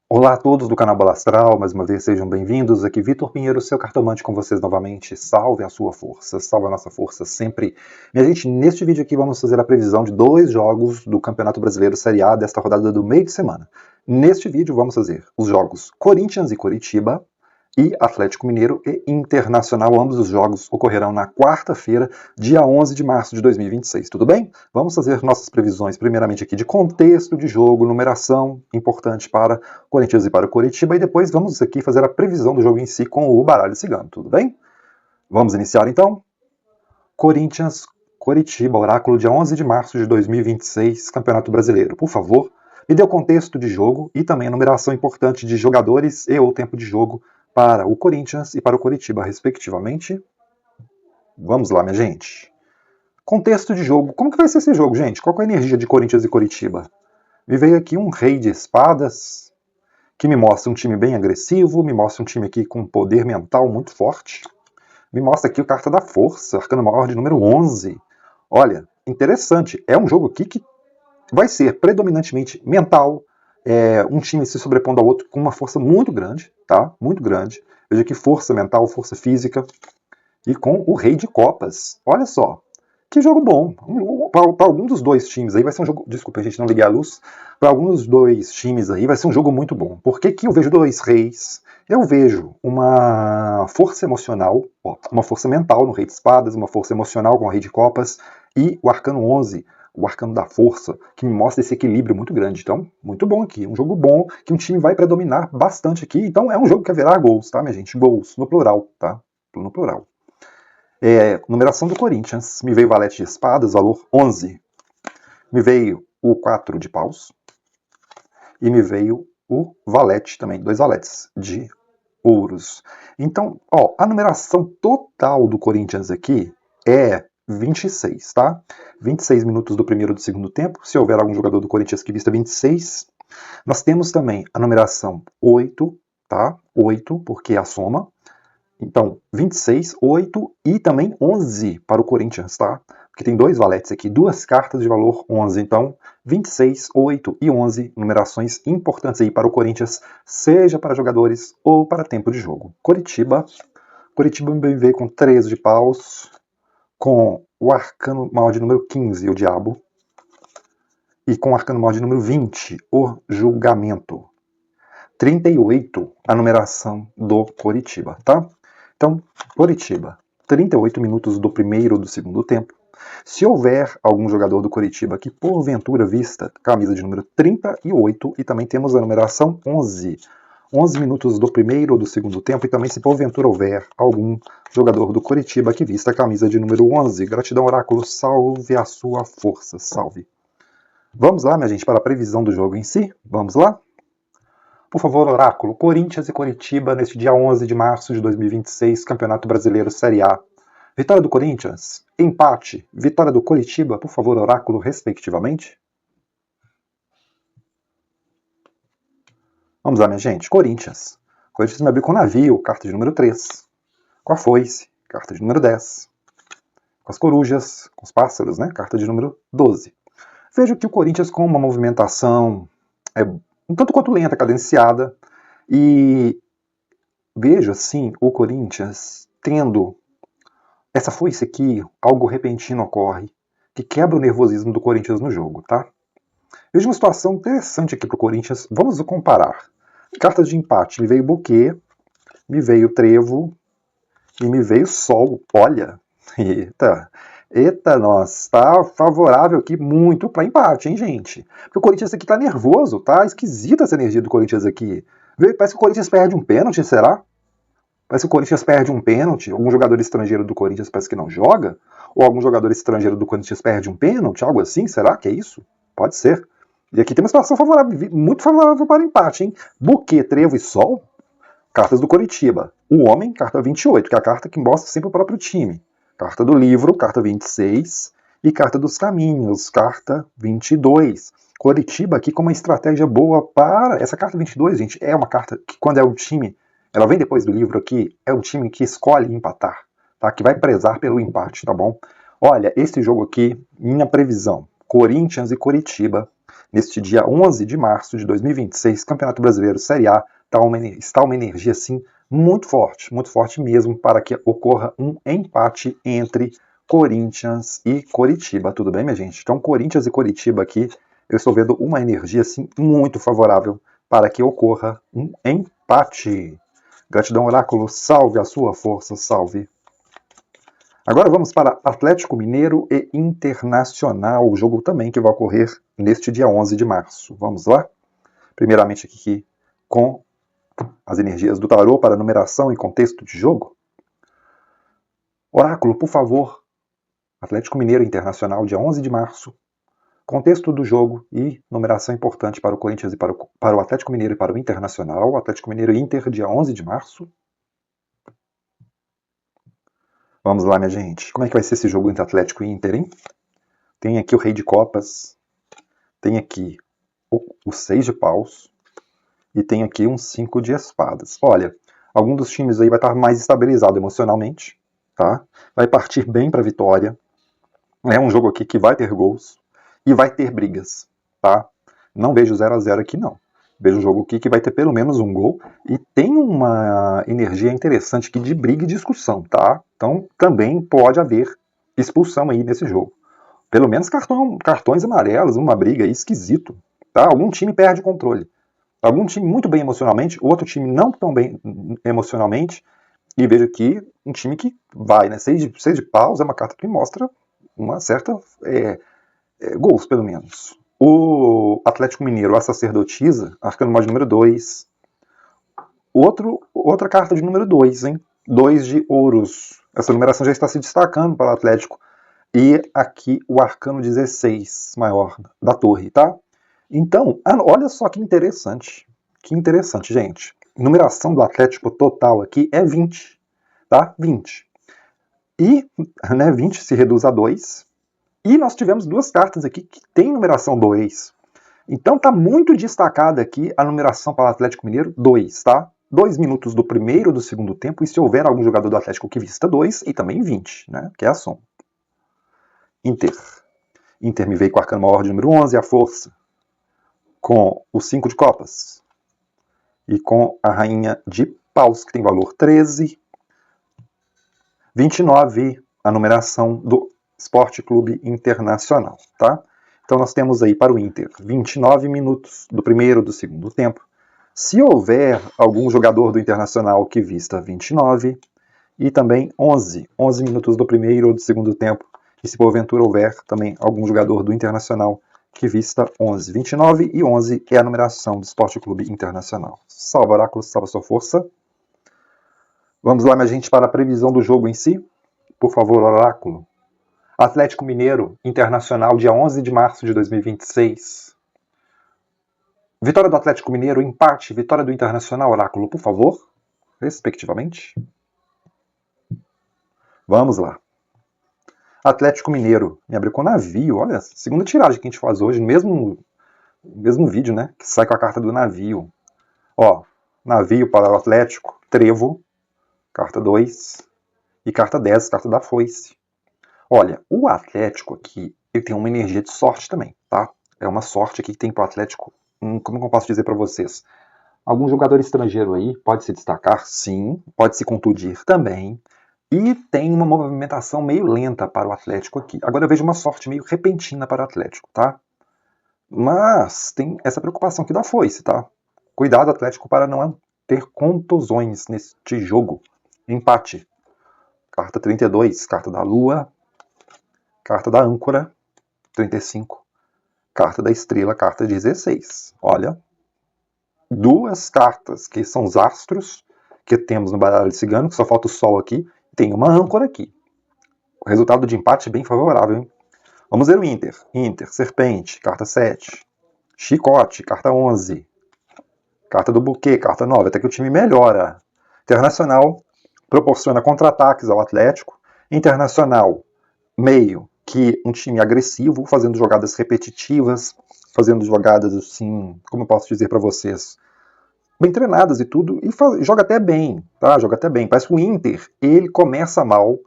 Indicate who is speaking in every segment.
Speaker 1: Olá a todos do canal Bola Astral, mais uma vez sejam bem-vindos. Aqui Vitor Pinheiro, seu cartomante com vocês novamente. Salve a sua força, salve a nossa força sempre. Minha gente, neste vídeo aqui vamos fazer a previsão de 2 jogos do Campeonato Brasileiro Série A desta rodada do meio de semana. Neste vídeo vamos fazer os jogos Corinthians e Coritiba, e Atlético Mineiro e Internacional. Ambos os jogos ocorrerão na quarta-feira, dia 11 de março de 2026, tudo bem? Vamos fazer nossas previsões, primeiramente aqui de contexto de jogo, numeração, importante para Corinthians e para o Coritiba, e depois vamos aqui fazer a previsão do jogo em si com o baralho cigano, tudo bem? Vamos iniciar então? Corinthians, Coritiba, oráculo dia 11 de março de 2026, Campeonato Brasileiro. Por favor, me dê o contexto de jogo e também a numeração importante de jogadores e ou tempo de jogo para o Corinthians e para o Coritiba, respectivamente. Vamos lá, minha gente. Contexto de jogo. Como que vai ser esse jogo, gente? Qual é a energia de Corinthians e Coritiba? Me veio aqui um rei de espadas, que me mostra um time bem agressivo, me mostra um time aqui com poder mental muito forte. Me mostra aqui a carta da força, arcano maior de número 11. Olha, interessante. É um jogo aqui que vai ser predominantemente mental, um time se sobrepondo ao outro com uma força muito grande, tá? Muito grande. Veja aqui força mental, força física. E com o Rei de Copas. Olha só. Que jogo bom. Para algum dos dois times aí vai ser um jogo... Desculpa, a gente não liguei a luz. Para alguns dos dois times aí vai ser um jogo muito bom. Por que que eu vejo dois reis? Eu vejo uma força emocional, uma força mental no Rei de Espadas, uma força emocional com o Rei de Copas e o Arcano 11, o Arcano da Força, que me mostra esse equilíbrio muito grande. Então, muito bom aqui. Um jogo bom, que um time vai predominar bastante aqui. Então, é um jogo que haverá gols, tá, minha gente? Gols, no plural, tá? No plural. Numeração do Corinthians. Me veio valete de espadas, valor 11. Me veio o 4 de paus. E me veio o valete também, 2 valetes de ouros. Então, ó, a numeração total do Corinthians aqui é 26, tá? 26 minutos do primeiro e do segundo tempo. Se houver algum jogador do Corinthians que vista 26. Nós temos também a numeração 8, tá? 8, porque é a soma. Então, 26, 8 e também 11 para o Corinthians, tá? Porque tem 2 valetes aqui, 2 cartas de valor 11. Então, 26, 8 e 11, numerações importantes aí para o Corinthians, seja para jogadores ou para tempo de jogo. Coritiba me veio com 13 de paus, com o arcano maior de número 15, o diabo, e com o arcano maior de número 20, o julgamento. 38, a numeração do Coritiba, tá? Então, Coritiba, 38 minutos do primeiro ou do segundo tempo. Se houver algum jogador do Coritiba que porventura vista camisa de número 38, e também temos a numeração 11. 11 minutos do primeiro ou do segundo tempo, e também se porventura houver algum jogador do Coritiba que vista a camisa de número 11. Gratidão, oráculo, salve a sua força, salve. Vamos lá, minha gente, para a previsão do jogo em si? Vamos lá? Por favor, oráculo, Corinthians e Coritiba neste dia 11 de março de 2026, Campeonato Brasileiro Série A. Vitória do Corinthians, empate, vitória do Coritiba, por favor, oráculo, respectivamente. Vamos lá, minha gente. Corinthians. Corinthians me abriu com o navio, carta de número 3. Com a foice, carta de número 10. Com as corujas, com os pássaros, né? Carta de número 12. Vejo que o Corinthians com uma movimentação um tanto quanto lenta, cadenciada, e vejo assim o Corinthians tendo essa foice aqui, algo repentino ocorre, que quebra o nervosismo do Corinthians no jogo, tá? Vejo uma situação interessante aqui pro Corinthians, vamos comparar. Cartas de empate, me veio buquê, me veio trevo e me veio sol, olha, eita, nossa, tá favorável aqui muito para empate, hein, gente? Porque o Corinthians aqui tá nervoso, tá esquisita essa energia do Corinthians aqui. Parece que o Corinthians perde um pênalti, será? Parece que o Corinthians perde um pênalti, algum jogador estrangeiro do Corinthians parece que não joga, ou algum jogador estrangeiro do Corinthians perde um pênalti, algo assim, será que é isso? Pode ser. E aqui tem uma situação favorável, muito favorável para empate, hein? Buquê, trevo e sol, cartas do Coritiba. O homem, carta 28, que é a carta que mostra sempre o próprio time. Carta do livro, carta 26, e carta dos caminhos, carta 22. Coritiba aqui com uma estratégia boa para... Essa carta 22, gente, é uma carta que quando é um time, ela vem depois do livro aqui, é um time que escolhe empatar, tá? Que vai prezar pelo empate, tá bom? Olha, esse jogo aqui, minha previsão, Corinthians e Coritiba, neste dia 11 de março de 2026, Campeonato Brasileiro Série A, está uma energia assim muito forte mesmo, para que ocorra um empate entre Corinthians e Coritiba. Tudo bem, minha gente? Então, Corinthians e Coritiba aqui, eu estou vendo uma energia assim muito favorável para que ocorra um empate. Gratidão, Oráculo, salve a sua força, salve. Agora vamos para Atlético Mineiro e Internacional, o jogo também que vai ocorrer neste dia 11 de março. Vamos lá? Primeiramente aqui com as energias do tarô para numeração e contexto de jogo. Oráculo, por favor. Atlético Mineiro e Internacional, dia 11 de março. Contexto do jogo e numeração importante para o Corinthians e para o Atlético Mineiro e para o Internacional. Atlético Mineiro e Inter, dia 11 de março. Vamos lá, minha gente. Como é que vai ser esse jogo entre Atlético e Inter, hein? Tem aqui o Rei de Copas. Tem aqui o 6 de paus. E tem aqui um 5 de espadas. Olha, algum dos times aí vai estar mais estabilizado emocionalmente, tá? Vai partir bem para a vitória. É um jogo aqui que vai ter gols e vai ter brigas, tá? Não vejo 0-0 aqui, não. Vejo um jogo aqui que vai ter pelo menos um gol e tem uma energia interessante aqui de briga e discussão, tá? Então também pode haver expulsão aí nesse jogo. Pelo menos cartões amarelos, uma briga aí esquisito, tá? Algum time perde o controle. Algum time muito bem emocionalmente, outro time não tão bem emocionalmente, e vejo aqui um time que vai, né? 6 de paus é uma carta que mostra uma certa gols, pelo menos. O Atlético Mineiro, a sacerdotisa, arcano maior de número 2. Outra carta de número 2, hein? 2 de ouros. Essa numeração já está se destacando para o Atlético. E aqui o arcano 16, maior, da torre, tá? Então, olha só que interessante. Que interessante, gente. Numeração do Atlético total aqui é 20, tá? 20. E, né, 20 se reduz a 2. E nós tivemos duas cartas aqui que tem numeração 2. Então tá muito destacada aqui a numeração para o Atlético Mineiro 2, tá? 2 minutos do primeiro ou do segundo tempo, e se houver algum jogador do Atlético que vista 2, e também 20, né? Que é a soma. Inter. Inter me veio com o arcano maior de número 11, a força. Com o 5 de copas. E com a rainha de paus, que tem valor 13. 29, a numeração do Esporte Clube Internacional, tá? Então nós temos aí para o Inter 29 minutos do primeiro ou do segundo tempo. Se houver algum jogador do Internacional que vista 29, e também 11 minutos do primeiro ou do segundo tempo. E se porventura houver também algum jogador do Internacional que vista 11. 29 e 11 é a numeração do Esporte Clube Internacional. Salve, Oráculo, salve a sua força. Vamos lá, minha gente, para a previsão do jogo em si. Por favor, Oráculo. Atlético Mineiro, Internacional, dia 11 de março de 2026. Vitória do Atlético Mineiro, empate, vitória do Internacional, Oráculo, por favor, respectivamente. Vamos lá. Atlético Mineiro, me abriu com navio, olha, segunda tiragem que a gente faz hoje, no mesmo vídeo, né, que sai com a carta do navio. Ó, navio para o Atlético, trevo, carta 2, e carta 10, carta da foice. Olha, o Atlético aqui, ele tem uma energia de sorte também, tá? É uma sorte aqui que tem para o Atlético, como eu posso dizer para vocês? Algum jogador estrangeiro aí pode se destacar, sim, pode se contundir também, e tem uma movimentação meio lenta para o Atlético aqui. Agora eu vejo uma sorte meio repentina para o Atlético, tá? Mas tem essa preocupação aqui da foice, tá? Cuidado, Atlético, para não ter contusões neste jogo. Empate. Carta 32, carta da Lua. Carta da âncora, 35. Carta da estrela, carta 16. Olha, duas cartas que são os astros que temos no baralho cigano, que só falta o sol aqui. Tem uma âncora aqui. O resultado de empate é bem favorável, hein? Vamos ver o Inter. Inter, serpente, carta 7. Chicote, carta 11. Carta do buquê, carta 9. Até que o time melhora. Internacional proporciona contra-ataques ao Atlético. Internacional, meio que um time agressivo, fazendo jogadas repetitivas, fazendo jogadas assim, como eu posso dizer para vocês, bem treinadas e tudo, e joga até bem, tá? Joga até bem. Parece que o Inter, ele começa mal,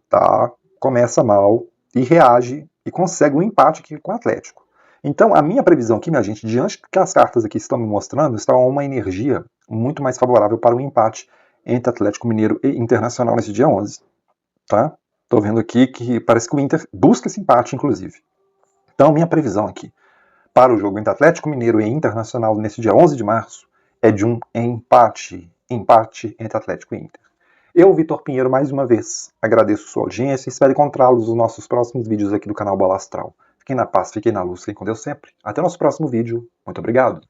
Speaker 1: tá? Começa mal e reage e consegue um empate aqui com o Atlético. Então, a minha previsão aqui, minha gente, diante do que as cartas aqui estão me mostrando, está uma energia muito mais favorável para o empate entre Atlético Mineiro e Internacional nesse dia 11. Tá? Tô vendo aqui que parece que o Inter busca esse empate, inclusive. Então, minha previsão aqui para o jogo entre Atlético Mineiro e Internacional nesse dia 11 de março é de um empate. Empate entre Atlético e Inter. Eu, Vitor Pinheiro, mais uma vez agradeço sua audiência e espero encontrá-los nos nossos próximos vídeos aqui do canal Bola Astral. Fiquem na paz, fiquem na luz, fiquem com Deus sempre. Até o nosso próximo vídeo. Muito obrigado.